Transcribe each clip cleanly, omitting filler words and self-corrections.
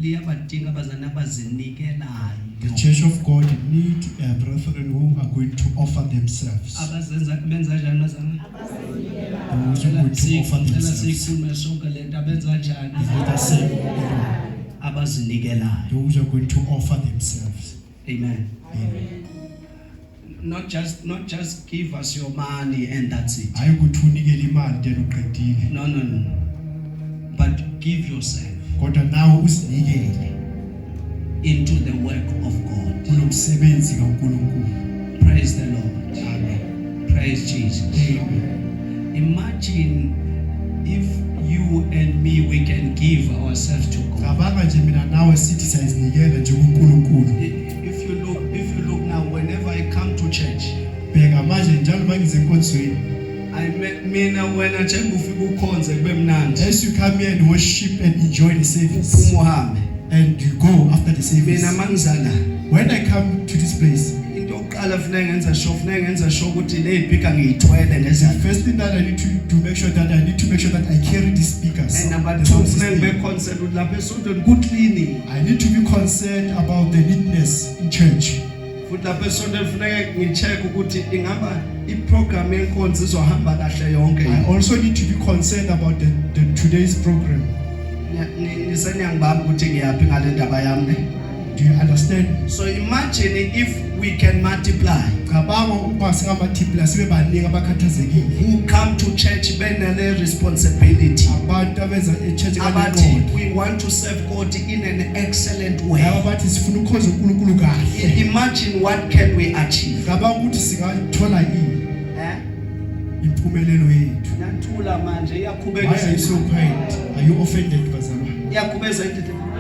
liyabadinga abazana abazinikelayo. The church of God need brethren who are going to offer themselves. Abazenza benza njani bazana? Those who are going to offer themselves. Sikhulume sonke lento abenza njani? Let us say, Abazinikelayo. those who are going to offer themselves. Amen. Amen. Not just give us your money and that's it. Hayi ukuthi unikele imali then uqedile. No. But give yourself Kodwa nawe usinikele into the work of God. kulomsebenzi kaNkulunkulu. Praise the Lord. Amen. Praise Jesus. Amen. Imagine if you and me, we can give ourselves to God. Cabanga nje mina nawe sithi siyazinikela nje kuNkulunkulu. If you look now, whenever I come to church, Bheka manje njalo mangize enkonzweni. mina wena nje ufika ukhonze kube mnandi. As you come here and worship and enjoy the service, Umuhambe. and you go after the service. Mina mangizala. When I come to this place, Into oqala funeka ngenza sure ukuthi le speaker ngiyithwele the ngezandla. first thing that I need to make sure that I carry these speakers. And number The 2 sound funeka system. ngibe concerned ukuthi lapha esontweni ku clean. I need to be concerned about the neatness in church. Futhi lapha esontweni funeka ngicheck ukuthi ingaba iprogram yenkonzo izohamba kahle yonke. I also need to be concerned about the today's program. Nisanyangibamba ukuthi ngiyaphi ngale ndaba yami. Do you understand? So imagine if we can multiply. Cabanga ukuba singamatipula sibe baningi abakhathazekile. Who come to church benale responsibility. Abantu abeza echurch Abathi kaNkulunkulu. we want to serve God in an excellent way. Laba bathi sifuna ukukhonza uNkulunkulu kahle. Imagine what can we achieve. Cabanga ukuthi singathola yini Eh? impumelelo yethu. Nathula manje Why iyakhubeka are you so quiet? Are you offended, Bazama? iyakhubeza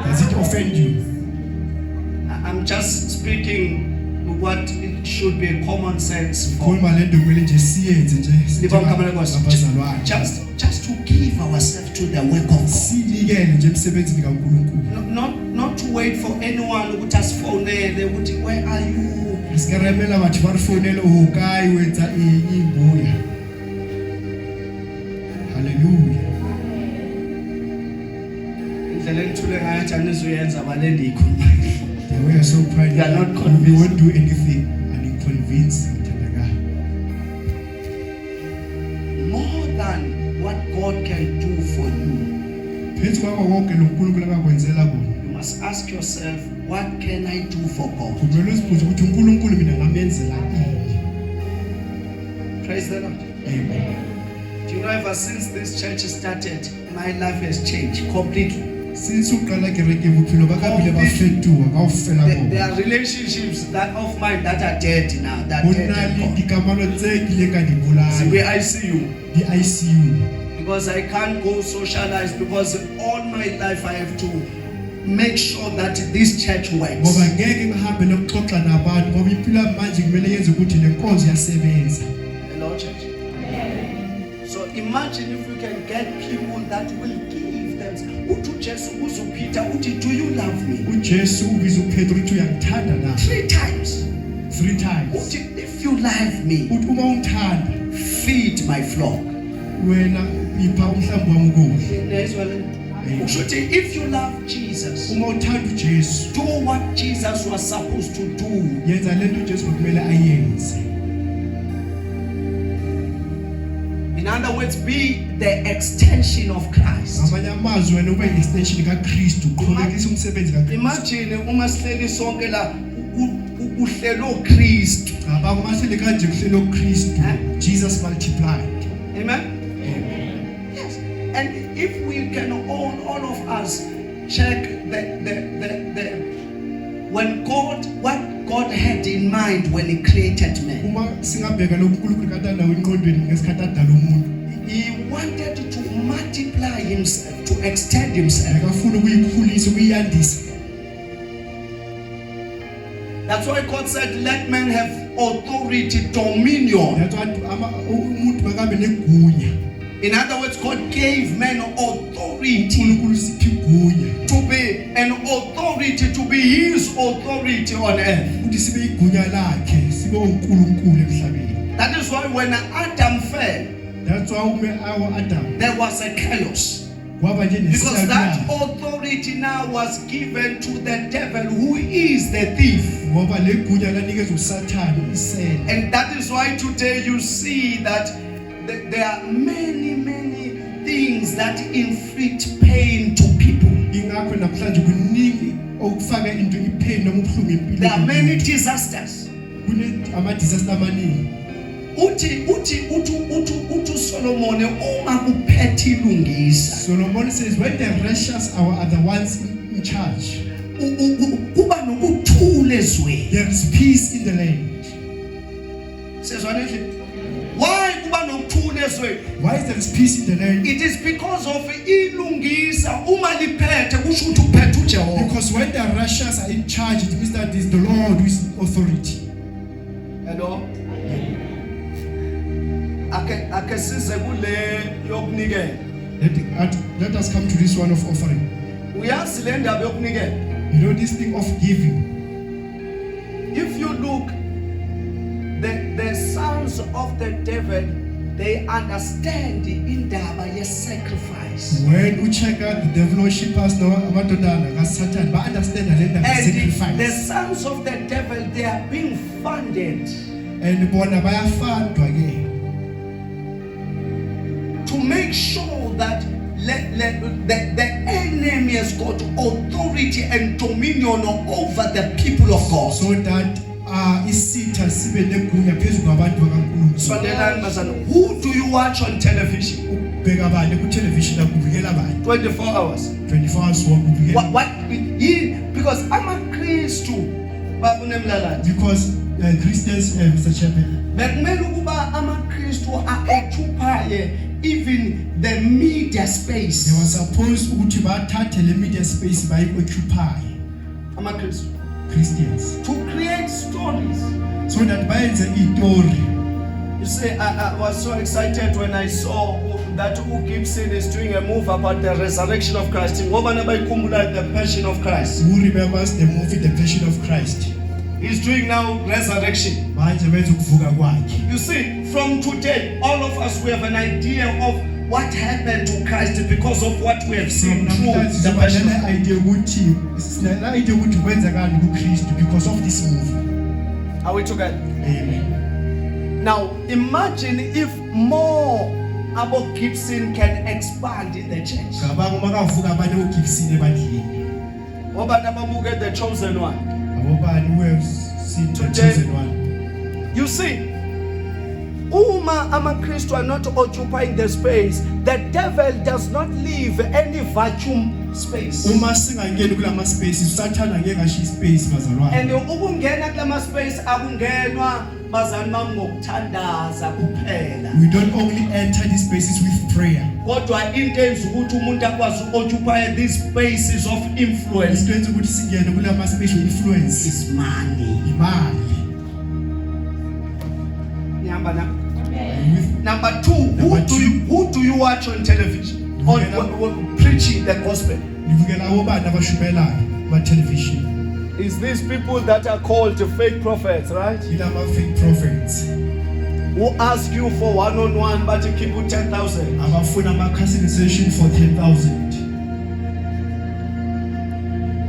Does it offend you? I'm just speaking what it should be a common sense for. Khuluma lento kumele nje siyenze nje. Abazalwane. Just to give ourselves to the work of God. Sinikele nje emsebenzini kaNkulunkulu. Not to wait for anyone ukuthi asifonele ukuthi where are you? Sikaremela bathi barifonela uhokayi wenza imbuya. Hallelujah. Indlela engithule ngayo athi anizoyenza balende ikhuluma. We are so proud. You are not We convinced. won't do anything unconvinced. More than what God can do for you. Phezu kwako konke loNkulunkulu akakwenzela kona. You must ask yourself, what can I do for God? Kumele uzibuze ukuthi uNkulunkulu mina ngamenzela ini. Praise the Lord. Amen. Do you know ever since this church started, my life has changed completely. Since uqala kereke bophelo ba ka bile ba fetoha ka ofela bona. There are relationships that of mine that are dead now. That Bona dead. le dikamano tse kile ka di bolaya. Where I see you. Di ICU. Because I can't go socialize because all my life I have to make sure that this church works. Ngoba ngeke ngihambe nokuxoxa nabantu ngoba impilo manje kumele yenze ukuthi le nkonzo yasebenza. Hello church. So imagine if we can get people that will give them. Uthi Jesu uzopita uthi do you love me? uJesu ubiza uPetro uthi uyangithanda na? 3 times. 3 times. Uthi if you love me, Uthi uma ungithanda feed my flock. wena ipha umhlambi wami ukudla. Nezwa le. Ushuthi if you love Jesus, Uma uthanda uJesu do what Jesus was supposed to do. yenza lento uJesu kumele ayenze. In other words, be the extension of Christ. Ngamanye amazwi wena ube extension kaKristu, uqhubekisa umsebenzi kaKristu. Imagine uma sihleli sonke la uhlelo Kristu. Ngaba kumahlele kanje kuhlelo uKristu, Jesus multiplied. Amen. Yes. And if we can all of us check when what God had in mind when he created man. Uma singabheka lo uNkulunkulu kathanda wenqondweni ngesikhathi adala umuntu. He wanted to multiply himself, to extend himself. Akafuna ukuyikhulisa, ukuyandisa. That's why God said, let man have authority, dominion. That's why umuntu makabe negunya. In other words, God gave man authority uNkulunkulu siphi igunya. to be an authority, to be his authority on earth. Ukuthi sibe igunya lakhe, sibe uNkulunkulu emhlabeni. That is why when Adam fell, That's why our Adam there was a chaos. kwaba nje Because that nesiyalo authority now was given to the devil, who is the thief. ngoba legunya lanikezwe uSathane isela. And that is why today you see that there are many things that inflict pain to people. Ingakho namhlanje kuningi okufaka into ipain noma ubuhlungu empilweni. There are many disasters. Kune ama disaster amaningi. Uthi Solomon uma kuphethe ilungisa. Solomon says when the righteous are the ones in charge, Kuba nokuthula ezweni. there is peace in the land. Sezwana nje. Why kuba nokuthula ezweni? Why is there peace in the land? It is because of ilungisa. Uma liphethe kusho ukuthi uphethe uJehova. Because when the righteous are in charge, it means that it is the Lord who is in authority. Hello. Ake size kule yokunikela. Let us come to this one of offering. Uyazi le ndaba yokunikela. You know this thing of giving. If you look, the sons of the devil, they understand indaba ye-sacrifice. When you check out the devil worshippers now, amadodana kaSatan, but understand the And sacrifice. the sons of the devil, they are being funded And bona bayafandwa ke to make sure that the enemy has got authority and dominion over the people of God. so that isitha sibe negunya phezulu kwabantu bakaNkulunkulu. Sondelani bazana, who do you watch on television? Ubheka abanye ku television akubukela abantu 24 hours. 24 hours wakubukela. What because amaKristu bakunemlalati. Because Christians, Mr. Chairman, Bekumele ukuba amaKristu a-occupy even the media space. they were supposed ukuthi bathathe le media space bayi-occupy amaKristu Christians to create stories. so that bayenze itori. You see, I was so excited when I saw that Gibson is doing a move about the resurrection of Christ. Ngoba nabayikhumbula the passion of Christ. Who remembers the movie The Passion of Christ? He's doing now resurrection. Manje benza ukuvuka kwakhe. You see, from today, all of us, we have an idea of what happened to Christ because of what we have seen through the passion. idea ukuthi kwenzakani kuKristu because of this movie. Are we together? Amen. Now, imagine if more Abo Gibson can expand in the church. Ngabanga makavuka abanye uGibson ebandleni. Ngoba nababuke the chosen one. Abobani who have seen the Today- chosen one. You see, Uma amaKristu are not occupying the space, the devil does not leave any vacuum space. Uma singangeni kulama spaces, Satan angeke ashiye space bazalwane. And ukungena kulama space akungenwa bazali bami ngokuthandaza kuphela. We don't only enter these spaces with prayer. Kodwa into enza ukuthi umuntu akwazi occupy these spaces of influence Into enza ukuthi singene kulama space of influence is money. imali. Nihamba na? With Number two, Number who do you watch on television? On preaching the gospel? nivukela abobani abashumelayo ma television. Is these people that are called fake prophets, right? Ilama fake prophets. Who ask you for one-on-one but you keep it 10,000. Abafuna ama counseling session for 10,000.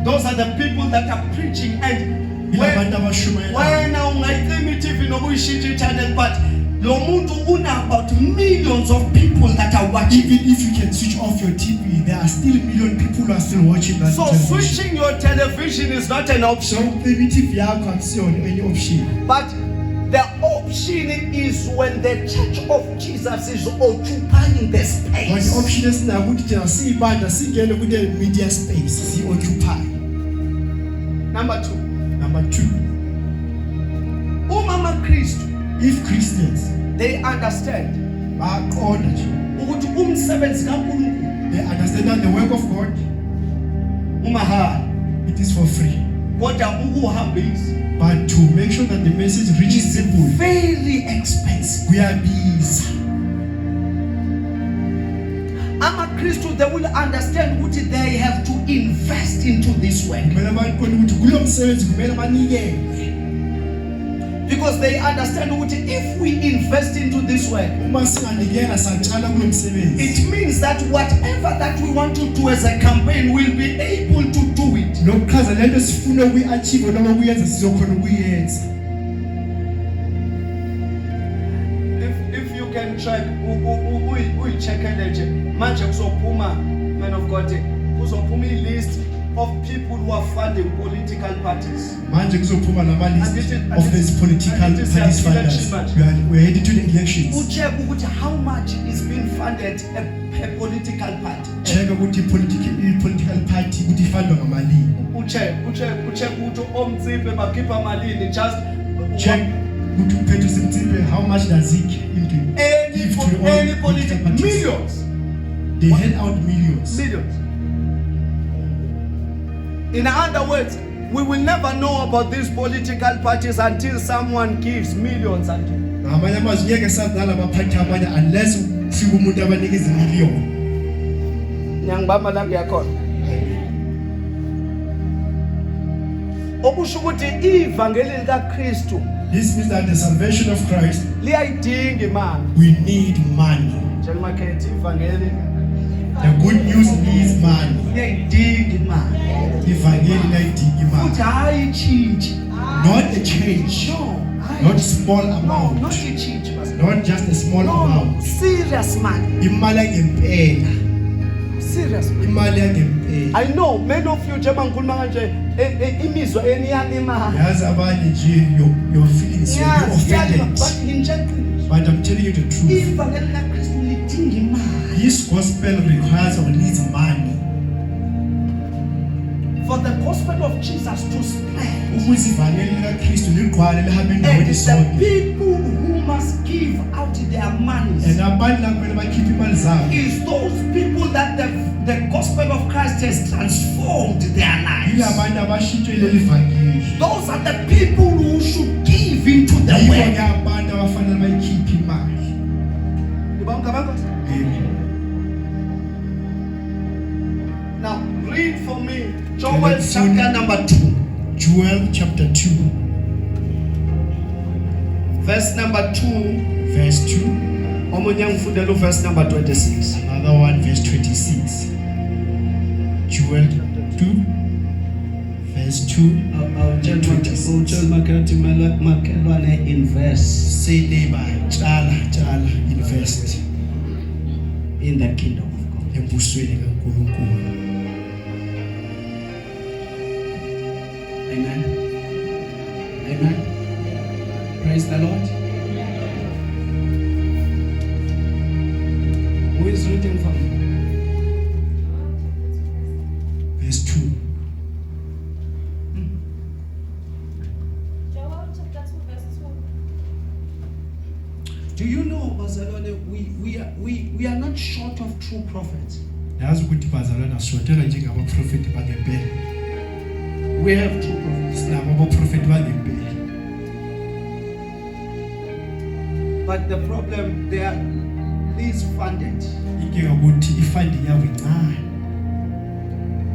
Those are the people that are preaching and Ilabantu abashumayelayo. wena ungayicima iTV nokuyishintsha channel, but lo muntu una about millions of people that are watching. Even if you can switch off your TV, there are still a million people who are still watching that So television. switching your television is not an So option, maybe TV yakho akusiyona any option. but the option is when the church of Jesus is occupying the But space. option esinako ukuthi thina siyibanda singene kule media space si-occupy. Number two, Number two, umama Kristu, if Christians they understand baqonda nje, ukuthi umsebenzi kaNkulunkulu they understand that the work of God, umahala, it is for free. kodwa ukuhambisa But to make sure that the message reaches is people, very expensive. kuyabiza. AmaKristu, they will understand ukuthi they have to invest into this work. Kumele baqonde ukuthi kulo msebenzi kumele banikele. Because they understand that if we invest into this work, uma singanikela saqala kulo msebenzi, it means that whatever that we want to do as a campaign, we'll be able to do it. lokukhaza lento sifuna ukuyi-achieve noma ukuyenza sizokhona ukuyenza. If you can track, uyi-checkele nje manje kuzophuma, man of God, kuzophuma i-list of people who are funding political parties. Manje kuzophuma nama list of these political parties funders. We are heading to the elections. Ucheck how much is being funded a political party. Check ukuthi political party ukuthi ifundwa ngamalini. Ucheck ukuthi omtsipe bakhipha malini, just check ukuthi uPethu Simtsipe how much does he give to any political parties? Millions. They hand out millions. Millions. In other words, we will never know about these political parties until someone gives millions unto them. Ngamanye amazwi ngeke sadala abaphathi abanye unless ufike umuntu abanikeza imiliyoni. Nyangibamba la ngiyakhona. Okusho ukuthi ivangeli likaKristu, this means that the salvation of Christ, liyayidinga imali. we need money. Njengoba kethi ivangeli, The good news needs money. liyayidinga imali. Ivangeli liyayidinga imali. Futhi hayi change. Not a change. No. Not small No, amount. not a change, Pastor. Not just a small No, amount. serious money. Imali ngempela. Serious money. Imali ngempela. I know many of you njengoba ngikhuluma kanje imizwa eniyalima. Yazi abanye nje your feelings you Yes, offended. but ngitshela But I'm telling you the truth. ivangeli likaKristu lidinga imali. This gospel requires or needs money. For the gospel of Jesus to spread, Ukuze ivangeli likaKristu ligqwale lihambe and endaweni it's the zonke. people who must give out their money. And abantu la kumele bakhiphe imali zabo. Is those people that the gospel of Christ has transformed their lives. Yilabantu abashintshwe leli vangeli. Those are the people who should give into the Yibo work. ke abantu abafanele bayikhiphe imali. Amen. Now read for me Joel chapter number 2. Joel chapter 2, Verse number 2. verse 2. Omunye ngifundele verse number 26. Another one, verse 26. Joel 2, verse 2. Makelwane invest Say neighbor, chala, invest in the kingdom of God. embusweni kaNkulunkulu. Amen. Amen. Praise the Lord. Who is reading for me? Verse 2. Joel chapter 2 verse 2. Do you know, Bazalwane, we are not short of true prophets. Yazi ukuthi bazalwana sotela njengabaprofeti bangempela. We have true prophets. Sinabo abaprofeti bangempela. But the problem, they are least funded. Inkinga ukuthi ifunding yabo incane.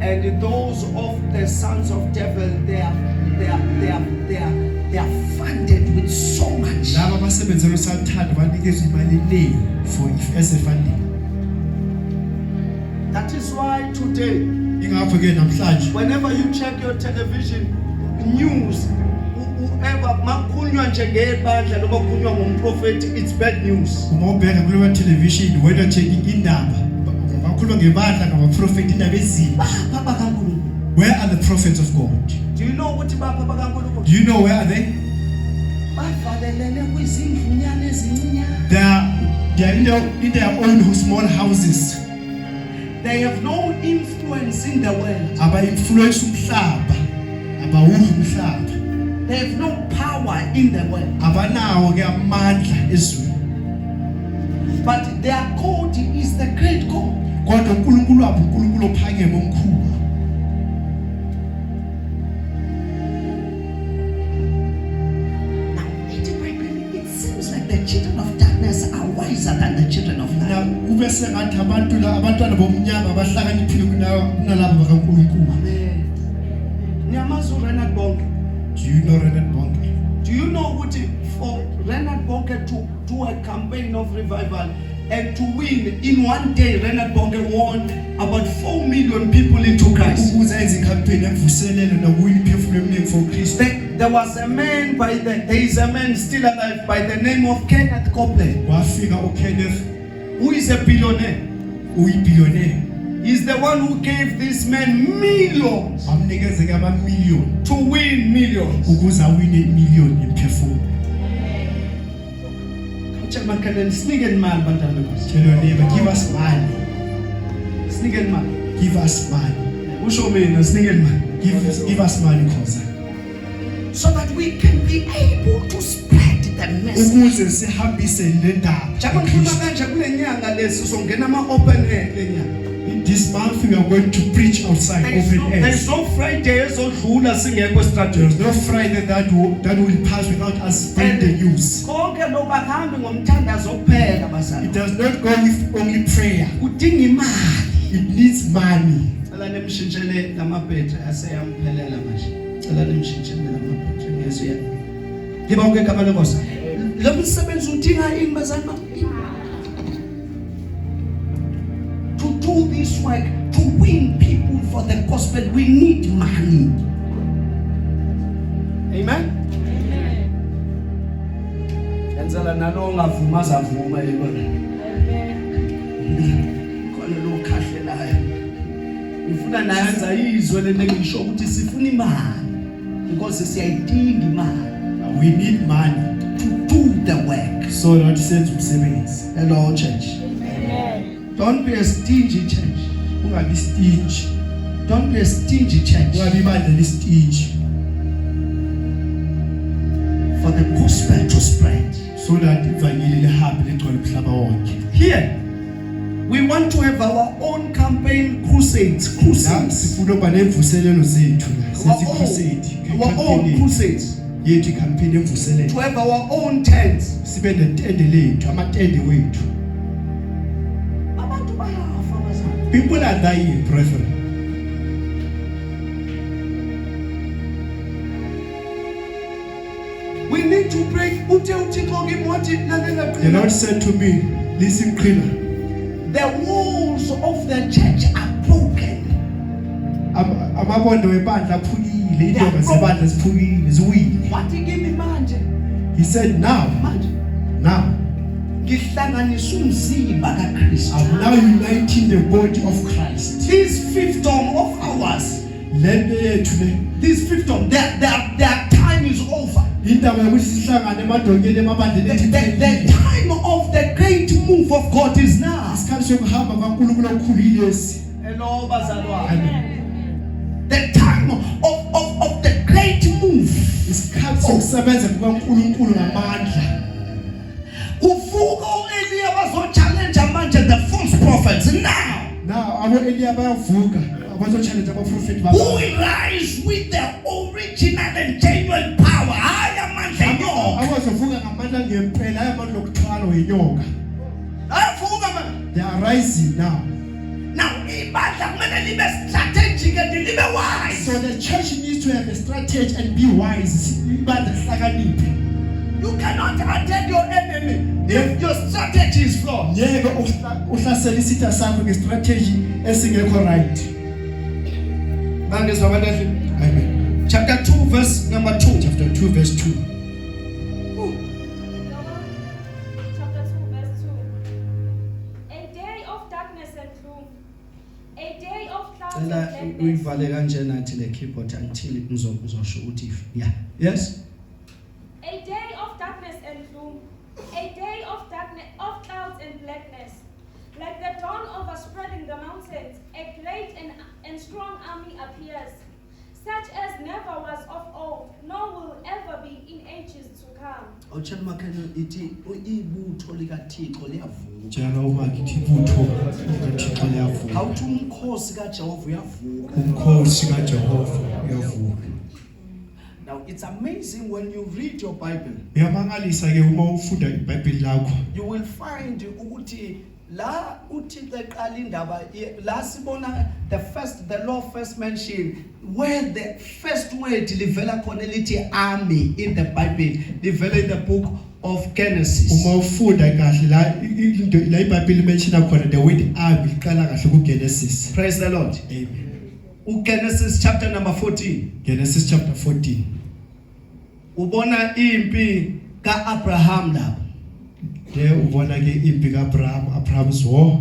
And those of the sons of devil, they are funded with so much. Laba abasebenzela usathanda banikezwe imali eningi for as a funding. That is why today, Ingakho ke namhlanje whenever you check your television news, whoever makunywa nje ngebandla noma kunywa ngomprofeti, it's bad news. uma ubheka kule television wena check indaba bakhuluma ngebandla ngabaprofeti indaba ezimbi. Bapha bakaNkulunkulu. Where are the prophets of God? Do you know ukuthi bapha bakaNkulunkulu? Do you know where are they? Bavalelene kwizindlunyana ezincinyane. They are in their own small houses. They have no influence in the world. Aba-influence umhlaba, abawuzi umhlaba. They have no power in the world. Abanawo ke amandla ezweni. But their God is the great God. Kodwa uNkulunkulu wabo uNkulunkulu ophakeme omkhulu. Now, it seems like the children of darkness are wiser than the children of light. Na kube sengathi abantu la abantwana bomnyama abahlakaniphile kunalabo bakaNkulunkulu. Amen. Nyamazu Renard Bonke. Do you know Renard Bonke? Do you know what for Reinhard Bonke to do a campaign of revival and to win in one day? Reinhard Bonke won about 4 million people into Christ. Ukuze enze icampaign emvuselelo nokuwina imiphefumulo eminingi for Christ. There was a man there is a man still alive by the name of Kenneth Copeland. Wafika uKenneth, Who is a billionaire. uyibillionaire. He's the one who gave this man millions Wamnikeza ke amamillion to win millions. ukuze awine imillion yemphefumulo. Tell my cousin, sneaking man, bantwana beNkosi. Tell your neighbor, give us money. Sneaking man. Give us money. Usho mina sneaking man. Give us money, Khoza. So that we can be able to spread the message. Ukuze sihambise le ndaba. Njalo ngifuna kanje kule nyanga lesi uzongena ama open air le nyanga. This month we are going to preach outside open air. There's no Friday ezodlula singekho strategy. There's no Friday that will pass without us spreading the news. Konke lokho akuhambi ngomthandazo kuphela basana. It does not go with only prayer. Kudinga imali. It needs money. Cela nimshintshele lamabhetri aseyampelela manje. Cela nimshintshele lamabhetri ngesuya. Ngiba ukegama lenkosi. Lo msebenzi udinga ini bazana? To do this work, to win people for the gospel, we need money. Amen. Enzela nalo ongavuma azavuma yebona. Khona lo khahlelayo. Ngifuna nayenza izwe lento ngisho ukuthi sifuna imali because siyayidinga imali. We need money To do the work. so that senze umsebenzi. Hello church. Don't be a stingy church. Ungabi stingy. Don't be a stingy church. Ungabi bandla stingy. For the gospel to spread. So that ivangeli lihambe ligcwale umhlaba wonke. Here, we want to have our own campaign crusades. La Crusades. sifuna ukuba nemvuselelo zethu la. Senze crusade. Our own crusades. Yethu campaign emvuselelo. To have our own tents. Sibe netende lethu, amatende wethu. Abantu bayafa bazana. People are dying, brethren. We need to pray. Ute uthixo kimi wathi lalela The Lord qina. said to me, listen, Qina. The walls of the church are broken. Amabondo webandla aphukile, indonga zebandla ziphukile, ziwile. Wathi kimi manje. He said, now, Ngihlanganisa umzimba kaKristu. I'm now uniting the body of Christ. This fiefdom of ours, Lento yethu le, this fiefdom, their time is over. indaba yokuthi sihlangane emadongeni emabandleni ethi The iphelile. time of the great move of God is now. Isikhathi sokuhamba kwaNkulunkulu okukhulu yilesi. Hello bazalwane. Amen. The time of the great move. Isikhathi sokusebenza kukaNkulunkulu ngamandla. Kuvuka uEliya bazochallenge manje the false prophets now. Now abo Eliya bayavuka, abazochallenge abaprofeti Who babo. will rise with the original and genuine power? Haya mandla nyoka. Abazovuka ngamandla ngempela, ayamandla okuthwala wenyoka. Ayavuka man. They are rising now. Now ibandla kumele libe strategic and libe wise. So the church needs to have a strategy and be wise. Ibandla lihlakaniphe. You cannot attack your enemy if your strategy is flawed. Yeke uhlasela isitha sakho ngestrategy esingekho right. Bangizwa abantwana. Amen. Chapter 2 verse number 2. Chapter 2 verse 2. Chapter 2, verse 2. A day of darkness and gloom, a day of clouds and Cela blackness, uyivale kanjena athi le keyboard until ngizosho ukuthi yeah. Yes. a day of darkness and gloom, a day of darkness, of clouds and blackness, like the dawn overspreading the mountains, a great and strong army appears, such as never was of old, nor will ever be in ages to come. Awutshela makhana ithi ibutho likaThixo liyavuka. Tshela umakithi ibutho likaThixo liyavuka. Awuthi umkhosi kaJehova uyavuka. Umkhosi kaJehova uyavuka. Now it's amazing when you read your Bible. Uyamangalisa ke uma ufunda iBhayibheli lakho. You will find ukuthi La uThixo eqala indaba la sibona the law first mentioned where the first word livela khona lithi army in the Bible, livela in the book of Genesis. Uma ufunda kahle la into la iBhayibheli mention khona the word army iqala kahle kuGenesis. Praise the Lord. Amen. Genesis chapter number 14. Genesis chapter 14. Ubona impi kaAbraham lapha. There ubona ke impi kaAbraham's war.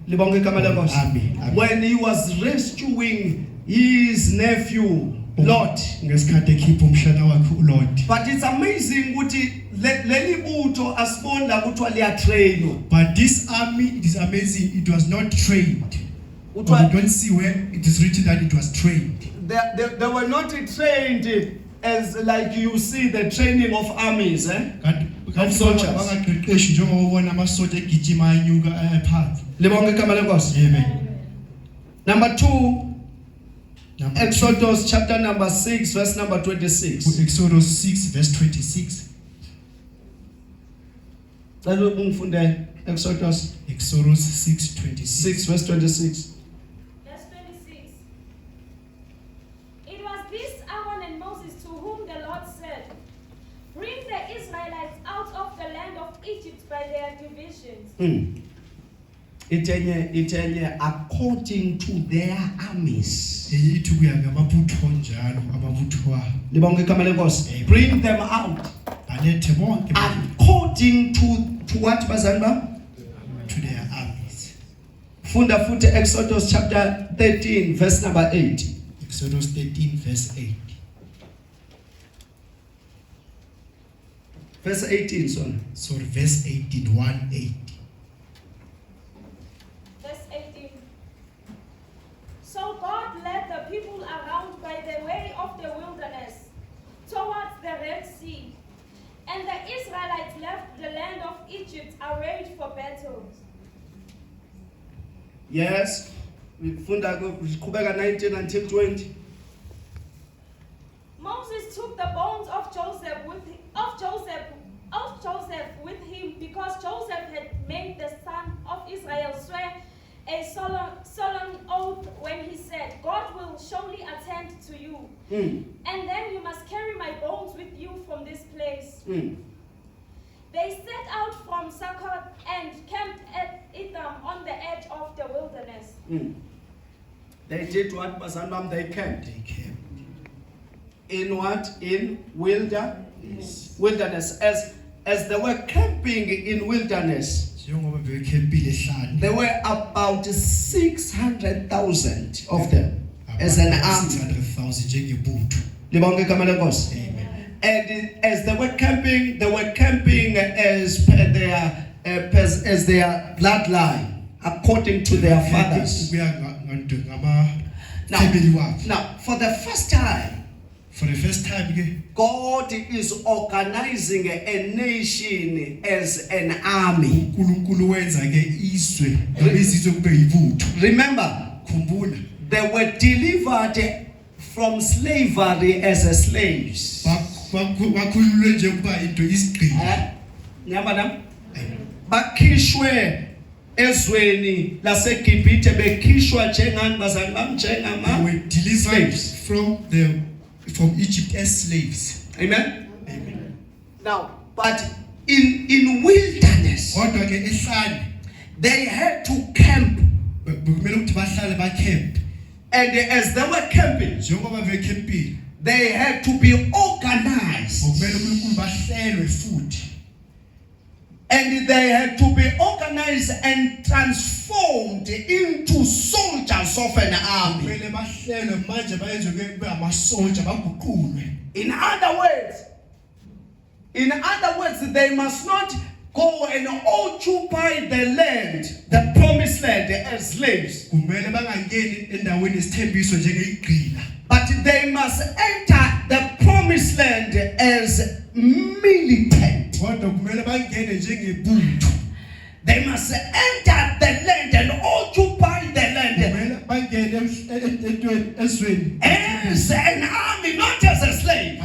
Libonge igama lenkosi. Amen. When he was rescuing his nephew Lot. Ngesikhathi ekhipha umshana wakhe uLot. But it's amazing ukuthi leli butho asibonda kuthiwa liya train. But this army, it is amazing, it was not trained. We don't see where it is written that it was trained. They were not trained as like you see the training of armies, of soldiers. Bangaqeqeshi njengoba ubona amasotsha egijima anyuka ayaphansi. Libonge igama lenkosi. Amen. Number 2, Exodus chapter number 6 verse number 26. Exodus 6 verse 26. Cela ungifunde Exodus 6:26. 6 verse 26. Verse 26. It was this Aaron and Moses to whom the Lord said, "Bring the Israelites out of the land of Egypt by their divisions." Itenye according to their armies. Ithi kuya ngamabutho njalo amabutho wa. Libonge igama lenkosi. Bring them out. Balethe bonke according to what bazalwane bami? To their armies. Funda futhi Exodus chapter 13 verse number 8. Exodus 13 verse 8. Verse 18 sorry verse 18 1:8. Verse 18. So God led the people around by the way of the wilderness towards the Red Sea, and the Israelites left the land of Egypt arrayed for battle. Yes. We funda kuqhubeka 19 until 20. Moses took the bones of Joseph with him because Joseph had made the son of Israel swear a solemn oath when he said, "God will surely attend to you, and then you must carry my bones with you from this place." They set out from Succoth and camped at Etham on the edge of the wilderness. They did what bazalwane bami? They camped. In what? In wilderness. As they were camping in wilderness, there were about 600,000 of them as an army. 600,000 And as they were camping as per their bloodline, according to their fathers. Now, for the first time, God is organizing a nation as an army. Remember, they were delivered from slavery as slaves. Bakhishwe ezweni laseGibhithe bekhishwa njengani bazalwane bami njengama slaves from Egypt as slaves. Amen. Now, but in wilderness, they had to camp. And as they were camping, they had to be organized. And they had to be organized and transformed into soldiers of an army. In other words, they must not go and occupy the land, the promised land, as slaves. But they must enter the promised land as militant. They must enter the land and occupy the land as an army, not as a slave.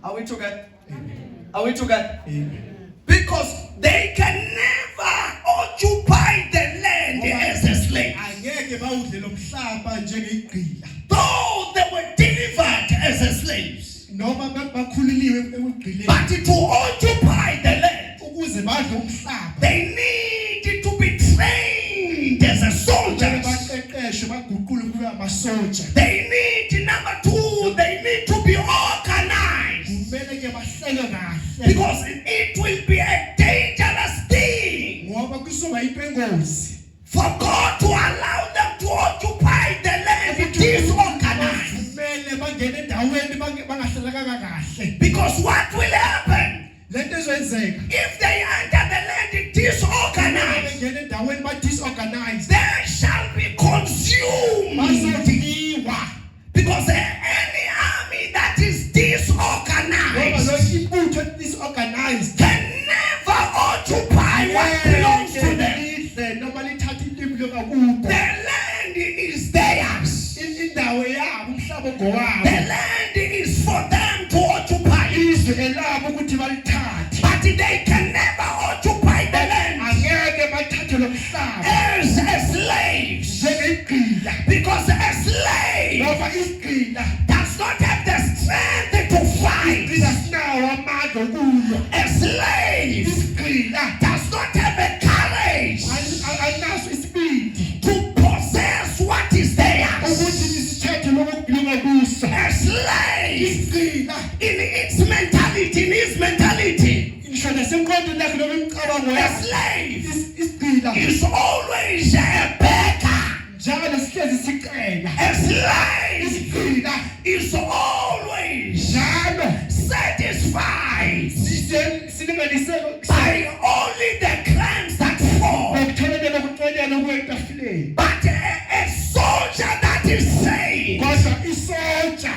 Are we together? Are we together? Because they can never occupy the land as a slave. Angeke bawudle lo mhlaba njengegqila. Though they were delivered as slaves. Noma bakhuliliwe ekugqileni. But to occupy the land, Ukuze badle umhlaba. they need to be trained as a soldier. Baqeqeshwe baguqule kube amasoja. They need, number two, they need to be organized. Kumele ke bahlele kahle. Because it will be a dangerous thing Ngoba kuzoba into engozi. for God to allow them to occupy the land disorganized. Kumele bangene endaweni bangahlelekanga kahle. Because what will happen Lento ezenzeka. if they enter the land disorganized? Bangene endaweni disorganized. They shall be consumed. Bazodliwa. Because any army that is Ngoba lo disorganized ibutho disorganized. can never occupy what belongs to them. Noma lithatha impilo kakubo. The land is theirs. Indawo yabo umhlaba The ngowabo. land is for them to occupy. Izwe elabo ukuthi balithathe. But they can never occupy the land Angeke bathathe lo mhlaba. as slaves. Njengegqila. Because a slave Ngoba igqila. does not have the strength to fight. Igqila sinawo amandla okulwa. A slave Igqila. does not have a courage Anaso isibindi. to possess what is theirs. Ukuthi isithethe lokugqila kuso. A slave Igqila. in his mentality, Ngisho nasemqondweni lakhe noma imicabango a yakhe. slave Igqila. is always a beggar. Njalo sihlezi sicela. A slave Igqila. is always Njalo satisfied silinganisele by only the crumbs that fall. ngokutholela nokucelela kwetafuleni. But a soldier that is saved Kodwa isoja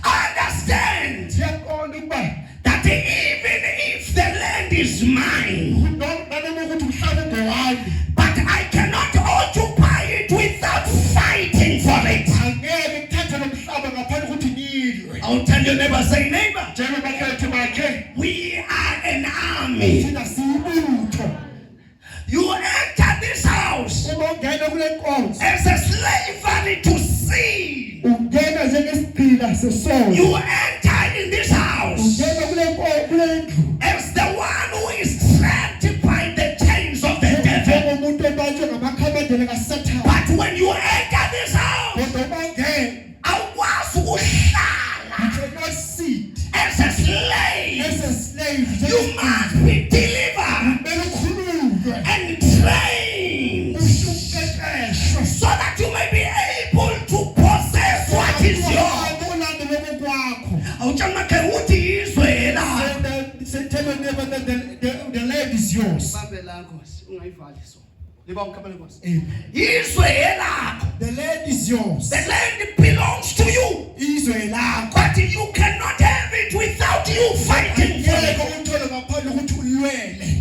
understands siyaqonda ukuba that even if the land is mine, nanoma ukuthi umhlaba ngowami, but I cannot occupy it without fighting for it. angeke ngithathe lo mhlaba ngaphandle kokuthi ngilwe. I'll tell your neighbor, say neighbor, Njengabakhethi bakhe we are an army. thina siyibutho. You enter this house Uma ungena kule nkonzo as a slavery to sin. ungena njengesigqila sesoja. You enter in this house Ungena kule ndlu as the one who is trapped by the chains of the devil. njengomuntu obanjwe ngamakhamandela kaSathane. But when you enter this house, Kodwa uma ungena awukwazi ukuhlala you cannot sit as a slave. as a slave. You must be delivered Kumele ukhululwe. and trained Uqeqeshwe. so that you may be able to possess what is yours. Ulandele kwakho. Awutshamakhe uthi izwe la. Say tell your neighbor that the land is yours. Babe la Nkosi, ungayivali so. Liba umkhamela Nkosi. Amen. Izwe lakho. The land is yours. The land belongs to you. Izwe lakho. But you cannot have it without you fighting for Ngeke it. uthole ngaphandle ukuthi ulwele.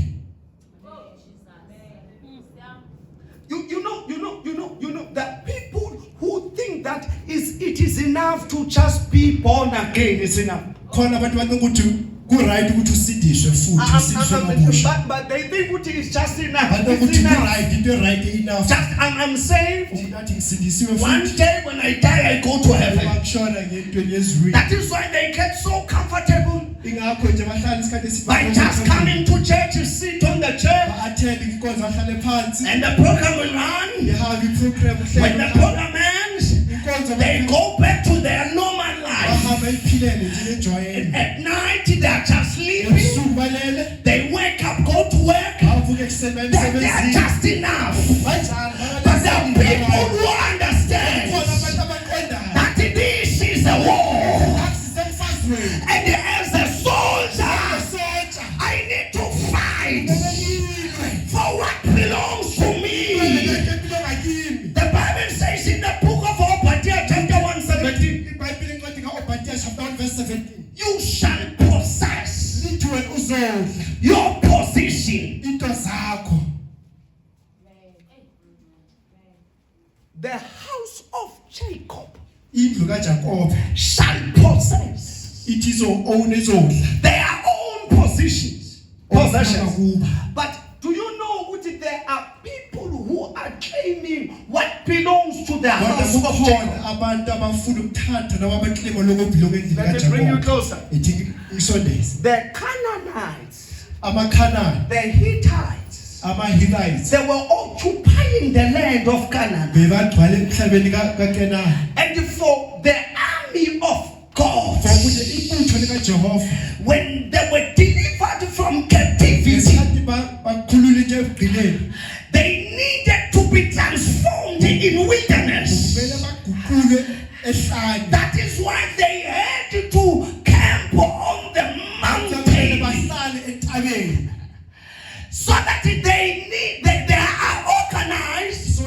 You know that people who think that it is enough to just be born again is enough. Khona abantu bathi ukuthi ku-right ukuthi usidiswe futhi usidiswe ngobusha. But they think it is just enough. Bathi It's ukuthi enough. ku-right into e-right enough. Just I'm saved. Umuntu athi ngisindisiwe One futhi. day when I die, I go to heaven. Bangishona ngentweni yezwini. That is why they get so comfortable Ingakho nje bahlala isikhathi by just coming to church, you sit on the chair, ba-attend inkonzo bahlale phansi. and the program will run. Behamba iprogram When the program ends, inkonzo they go back to their normal life. bahamba iphilele nje enjwayeni. At night, they are just sleeping. Ebusuku balele They wake up, go to work. bavuke ekuseni That they are emsebenzini. just enough. Banjani But there are people who understand khona abantu abaqondayo. that this is a war. Akusisemfazweni. And as a soldier, Soja. I need to fight Kumele for what belongs to me. empilo ngakimi. The Bible says in the book of Obadiah, chapter 1:17, iBhayibheli incwadi ka-Obadiah chapter 1 verse 17. you shall possess Lithi wena uzodla your position. into zakho. The house of Jacob Indlu kaJakobe shall possess ithi izo-own izodla. their own positions. possessions. But do you know that there are people who are claiming what belongs to the house of Jacob? Let me bring you closer. The Canaanites, the Hittites, they were occupying the land of Canaan. And for the army of God, when they were delivered from captivity, they needed to be transformed in wilderness. That is why they had to camp on the mountain, so that they are organized.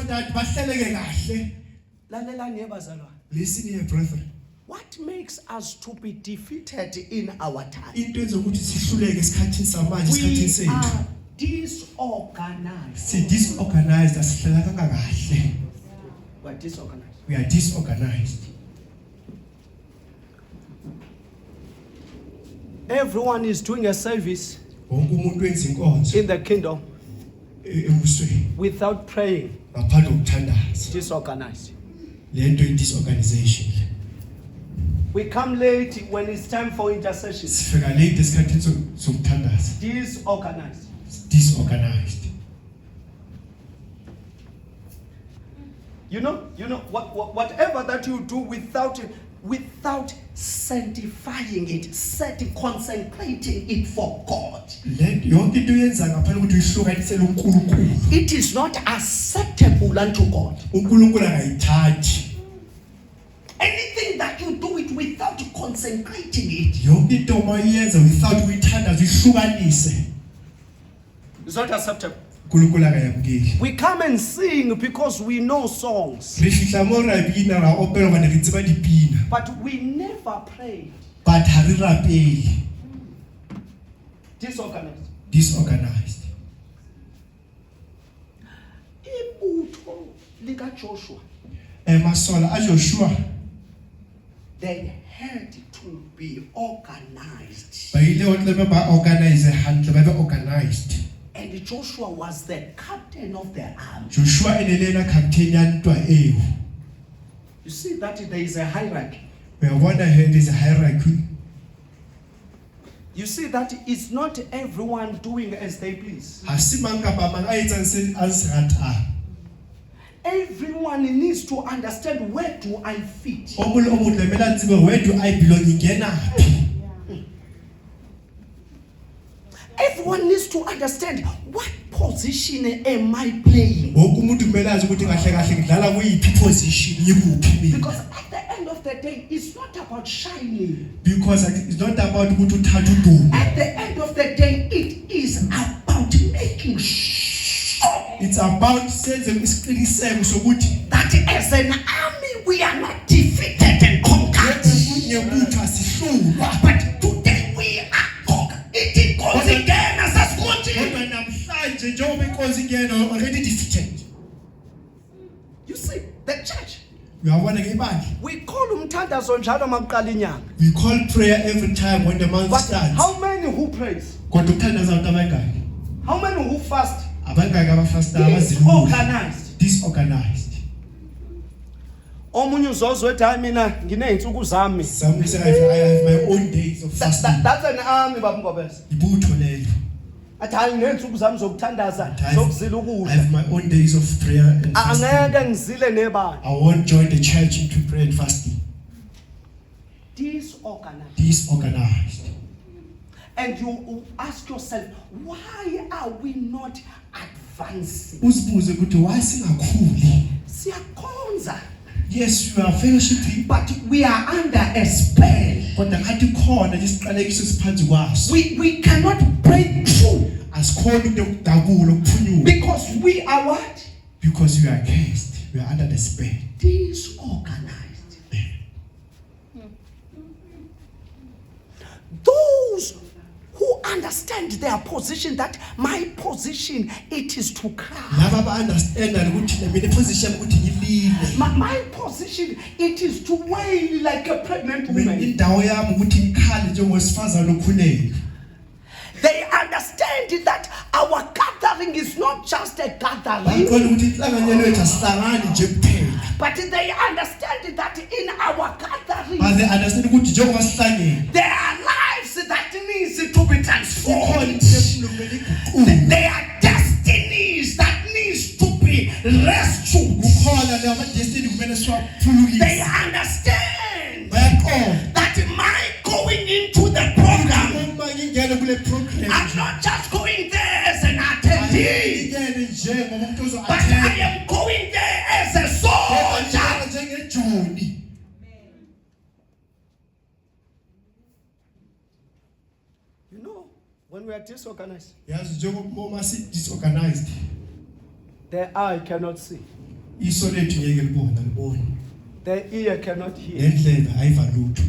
Listen here, brethren. What makes us to be defeated in our time? We are disorganized. Disorganized. We're disorganized. We are disorganized. Everyone is doing a service in the kingdom without praying. Disorganized. Disorganization. We come late when it's time for intercession. Disorganized. Disorganized. You know, whatever that you do without sanctifying it, consecrating it for God, it is not acceptable unto God. Anything that you do it without consecrating it, it's not acceptable. We come and sing because we know songs, but we never pray. Disorganized. Disorganized. Ibutho lika Joshua, they had to be organized. And Joshua was the captain of the army. You see that there is a hierarchy. You see that it's not everyone doing as they please. Everyone needs to understand, where do I fit? Where do I belong? Everyone needs to understand, what position am I playing? Because at the end of the day, it's not about shining. Because it's not about At the end of the day, it is about making sure it's about that as an army we are not defeated and conquered. But today we are conquered. It goes again as a already defeated. You see, the church, we call umthandazo njalo makuqala inyanga. We call prayer every time when the month But starts. how many who praise? How many who fast? Disorganized. Disorganized. Omunye uzozwe ethi hayi mina ngineyinsuku zami. Some say I have my own days of fasting. That's an army babungobese. Athi hayi ngineyinsuku zami zokuthandaza, zokuzila I ukudla. have my own days of prayer and fasting. Angeke ngizile nebani. I won't join the church into prayer and fasting. Disorganized. Disorganized. And you ask yourself, why are we not advancing? Siyakhonza. Yes, you are fellowshipping, but we are under a spell. We cannot break through. Because we are what? Because we are cursed. We are under the spell. Disorganized. Those who understand their position, that my position, it is to cry. My position, it is to wail like a pregnant woman. They understand that our gathering is not just a gathering, Baqonda ukuthi inhlanganyelo yethu asihlangani nje kuphela. but they understand that in our gathering But they understand ukuthi njengoba sihlangene there are lives that needs to be kukhona transformed. imphefumulo kumele iguquke. There are destinies that needs to be rescued. Kukhona leyo ama-destiny kumele They siwaphulukise. understand Bayaqonda. that my going into the program, Uma ngingena kule program I'm not just going there as an attendee, ngingene nje ngoba umuntu but I ozo-attend. am going there as a soldier. Njengejoni. You know, when we are disorganized, Yazi njengoba si-disorganized, the eye cannot see, iso lethu ngeke libone. the ear cannot hear. Nendlebe ayiva lutho.